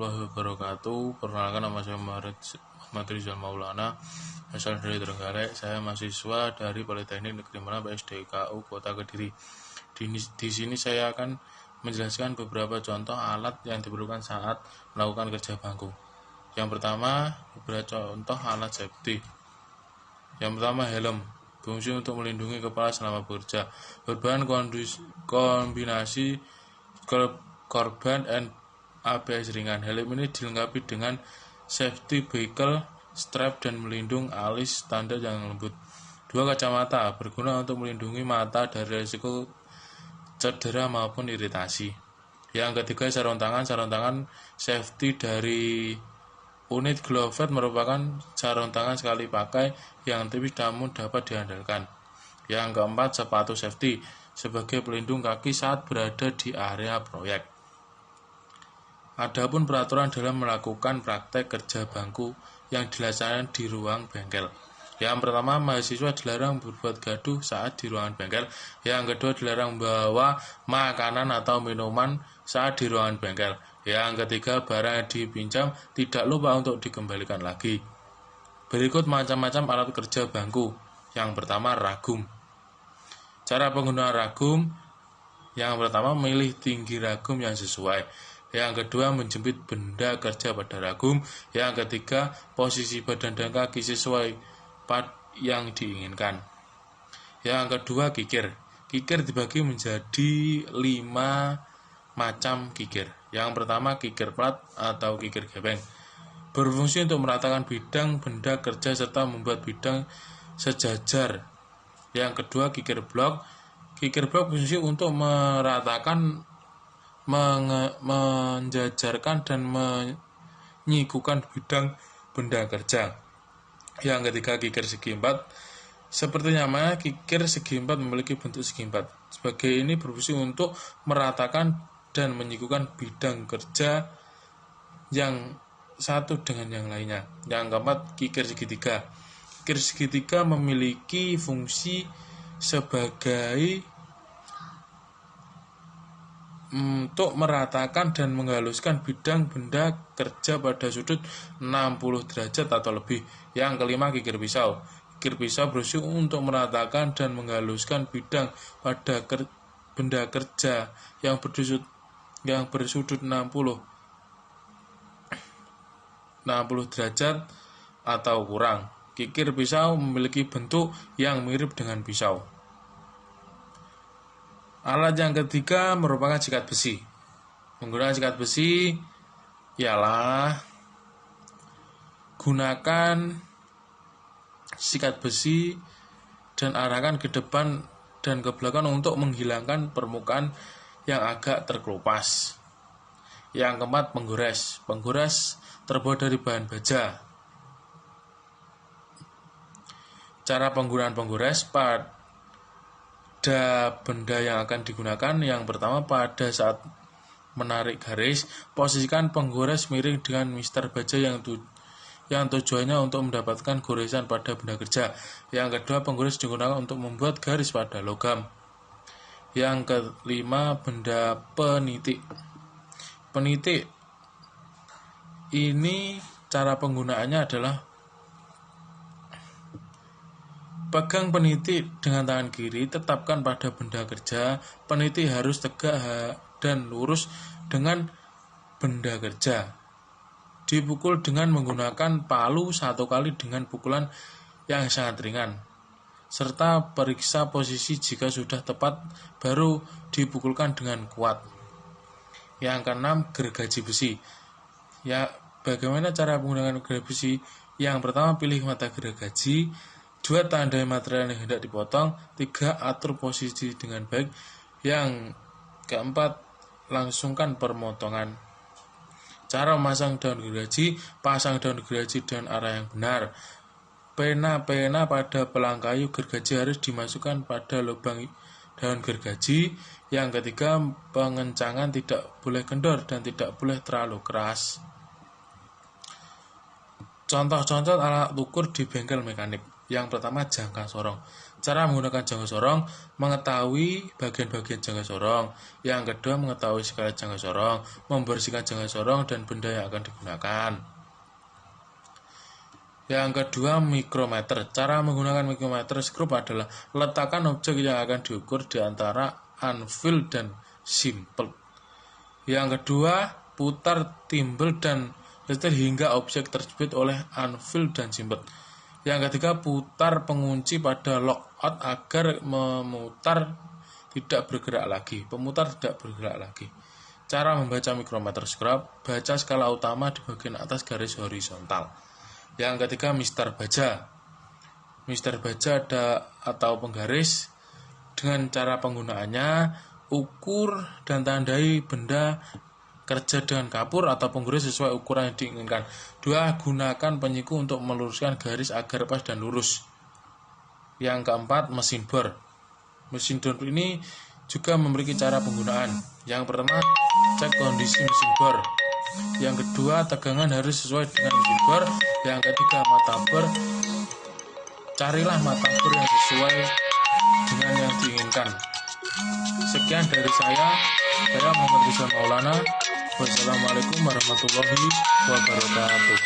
warahmatullahi wabarakatuh. Perkenalkan, nama saya Muhammad Rizal Maulana, asal dari Trenggalek. Saya mahasiswa dari Politeknik Negeri Malang PSDKU Kota Kediri. Di sini saya akan menjelaskan beberapa contoh alat yang diperlukan saat melakukan kerja bangku. Yang pertama, beberapa contoh alat safety. Yang pertama, helm, fungsi untuk melindungi kepala selama bekerja. Berbahan kombinasi korban and ABS ringan. Helm ini dilengkapi dengan safety buckle, strap, dan melindung alis standar yang lembut. 2. Kacamata, berguna untuk melindungi mata dari risiko cedera maupun iritasi. Yang ketiga, sarung tangan. Sarung tangan safety dari unit Glovet merupakan sarung tangan sekali pakai yang tipis namun dapat diandalkan. Yang keempat, sepatu safety sebagai pelindung kaki saat berada di area proyek. Adapun peraturan dalam melakukan praktek kerja bangku yang dilaksanakan di ruang bengkel. Yang pertama, mahasiswa dilarang berbuat gaduh saat di ruangan bengkel. Yang kedua, dilarang membawa makanan atau minuman saat di ruangan bengkel. Yang ketiga, barang yang dipinjam tidak lupa untuk dikembalikan lagi. Berikut macam-macam alat kerja bangku. Yang pertama, ragum. Cara penggunaan ragum. Yang pertama, memilih tinggi ragum yang sesuai. Yang kedua, menjepit benda kerja pada ragum. Yang ketiga, posisi badan dan kaki sesuai yang diinginkan. Yang kedua, kikir. Kikir dibagi menjadi 5 macam kikir. Yang pertama, kikir plat atau kikir gepeng. Berfungsi untuk meratakan bidang benda kerja serta membuat bidang sejajar. Yang kedua, kikir blok. Kikir blok berfungsi untuk meratakan, menjajarkan, dan menyikukan bidang benda kerja. Yang ketiga, kikir segi empat. Seperti namanya, kikir segi empat memiliki bentuk segi empat. Sebagai ini berfungsi untuk meratakan dan menyikukan bidang kerja yang satu dengan yang lainnya. Yang keempat, kikir segitiga. Kikir segitiga memiliki fungsi sebagai untuk meratakan dan menghaluskan bidang benda kerja pada sudut 60 derajat atau lebih. Yang kelima, kikir pisau. Kikir pisau berfungsi untuk meratakan dan menghaluskan bidang pada benda kerja yang bersudut 60 derajat atau kurang. Kikir pisau memiliki bentuk yang mirip dengan pisau. Alat yang ketiga merupakan sikat besi. Penggunaan sikat besi ialah gunakan sikat besi dan arahkan ke depan dan ke belakang untuk menghilangkan permukaan yang agak terkelupas. Yang keempat, penggores. Penggores terbuat dari bahan baja. Cara penggunaan penggores pada benda yang akan digunakan. Yang pertama, pada saat menarik garis, posisikan penggores miring dengan mister baja yang tujuannya untuk mendapatkan goresan pada benda kerja. Yang kedua, penggores digunakan untuk membuat garis pada logam. Yang kelima, benda penitik. Penitik ini cara penggunaannya adalah pegang penitik dengan tangan kiri, tetapkan pada benda kerja. Penitik harus tegak dan lurus dengan benda kerja. Dipukul dengan menggunakan palu 1 kali dengan pukulan yang sangat ringan. Serta periksa posisi, jika sudah tepat baru dipukulkan dengan kuat. Yang keenam, gergaji besi. Ya, bagaimana cara menggunakan gergaji besi? Yang pertama, pilih mata gergaji. 2. Tandai material yang hendak dipotong. 3. Atur posisi dengan baik. Yang keempat, langsungkan pemotongan. Cara memasang daun gergaji. Pasang daun gergaji dengan arah yang benar. Pena pada pelang kayu gergaji harus dimasukkan pada lubang daun gergaji. Yang ketiga, pengencangan tidak boleh kendor dan tidak boleh terlalu keras. Contoh-contoh alat ukur di bengkel mekanik. Yang pertama, jangka sorong. Cara menggunakan jangka sorong, mengetahui bagian-bagian jangka sorong. Yang kedua, mengetahui skala jangka sorong, membersihkan jangka sorong dan benda yang akan digunakan. Yang kedua, mikrometer. Cara menggunakan mikrometer skrup adalah letakkan objek yang akan diukur di antara anvil dan simpel. Yang kedua, putar timbel dan setir hingga objek tersebut oleh anvil dan simpel. Yang ketiga, putar pengunci pada lockout agar pemutar tidak bergerak lagi. Cara membaca mikrometer skrup, baca skala utama di bagian atas garis horizontal. Yang ketiga, mister baja. Mister baja atau penggaris. Dengan cara penggunaannya, ukur dan tandai benda kerja dengan kapur atau penggaris sesuai ukuran yang diinginkan. 2. Gunakan penyiku untuk meluruskan garis agar pas dan lurus. Yang keempat, mesin bor. Mesin bor ini juga memiliki cara penggunaan. Yang pertama, cek kondisi mesin bor. Yang kedua, tegangan harus sesuai dengan mesin bor. Yang ketiga, mata bor. Carilah mata bor yang sesuai dengan yang diinginkan. Sekian dari saya Muhammad Rizal Maulana. Wassalamualaikum warahmatullahi wabarakatuh.